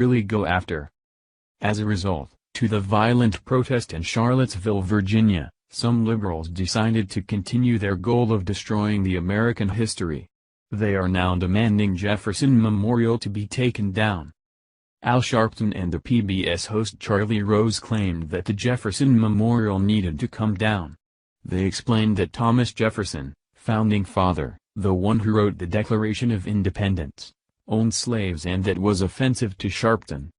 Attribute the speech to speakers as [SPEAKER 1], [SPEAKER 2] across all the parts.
[SPEAKER 1] really go after. As a result, to the violent protest in Charlottesville, Virginia, some liberals decided to continue their goal of destroying the American history. They are now demanding Jefferson Memorial to be taken down. Al Sharpton and the PBS host Charlie Rose claimed that the Jefferson Memorial needed to come down. They explained that Thomas Jefferson, founding father, the one who wrote the Declaration of Independence, owned slaves and that was offensive to Sharpton.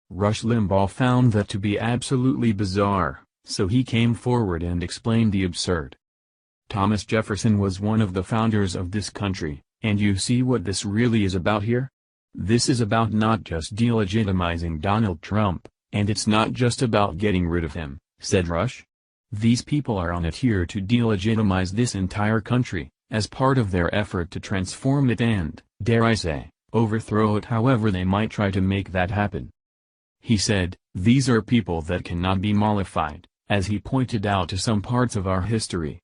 [SPEAKER 1] Rush Limbaugh found that to be absolutely bizarre, so he came forward and explained the absurd. Thomas Jefferson was one of the founders of this country, and you see what this really is about here? This is about not just delegitimizing Donald Trump, and it's not just about getting rid of him, said Rush. These people are on it here to delegitimize this entire country, as part of their effort to transform it and, dare I say, overthrow it however they might try to make that happen. He said, these are people that cannot be mollified, as he pointed out to some parts of our history.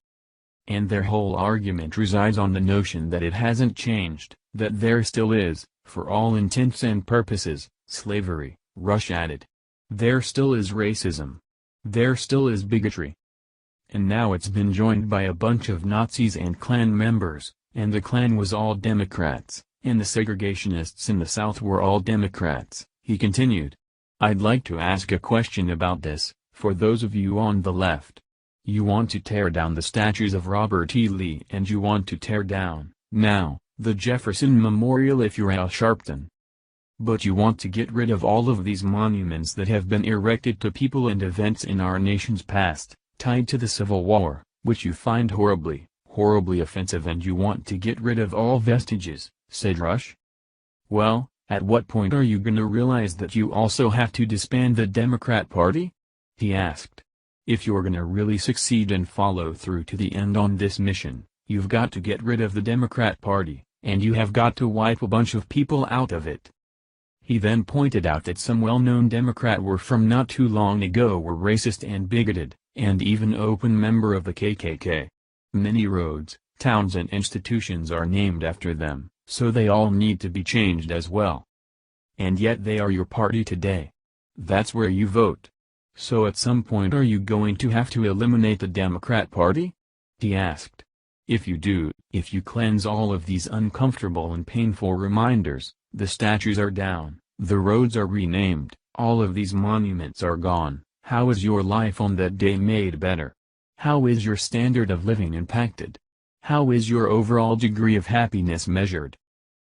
[SPEAKER 1] And their whole argument resides on the notion that it hasn't changed, that there still is, for all intents and purposes, slavery, Rush added. There still is racism. There still is bigotry. And now it's been joined by a bunch of Nazis and Klan members, and the Klan was all Democrats, and the segregationists in the South were all Democrats, he continued. I'd like to ask a question about this, for those of you on the left. You want to tear down the statues of Robert E. Lee and you want to tear down, now, the Jefferson Memorial if you're Al Sharpton. But you want to get rid of all of these monuments that have been erected to people and events in our nation's past, tied to the Civil War, which you find horribly, horribly offensive, and you want to get rid of all vestiges, said Rush. Well, at what point are you gonna realize that you also have to disband the Democrat Party? He asked. If you're gonna really succeed and follow through to the end on this mission, you've got to get rid of the Democrat Party, and you have got to wipe a bunch of people out of it. He then pointed out that some well-known Democrat were from not too long ago were racist and bigoted, and even open member of the KKK. Many roads, towns and institutions are named after them, so they all need to be changed as well. And yet they are your party today. That's where you vote. So at some point are you going to have to eliminate the Democrat Party? He asked. If you do, if you cleanse all of these uncomfortable and painful reminders, the statues are down, the roads are renamed, all of these monuments are gone, how is your life on that day made better? How is your standard of living impacted? How is your overall degree of happiness measured?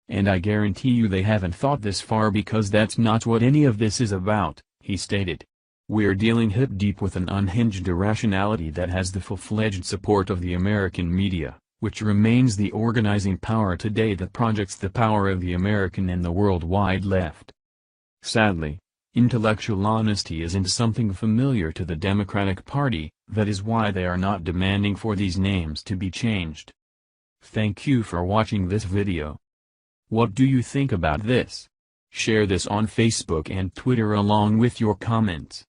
[SPEAKER 1] And I guarantee you they haven't thought this far because that's not what any of this is about, he stated. We're dealing hip deep with an unhinged irrationality that has the full-fledged support of the American media, which remains the organizing power today that projects the power of the American and the worldwide left. Sadly, intellectual honesty isn't something familiar to the Democratic Party, that is why they are not demanding for these names to be changed. Thank you for watching this video. What do you think about this? Share this on Facebook and Twitter along with your comments.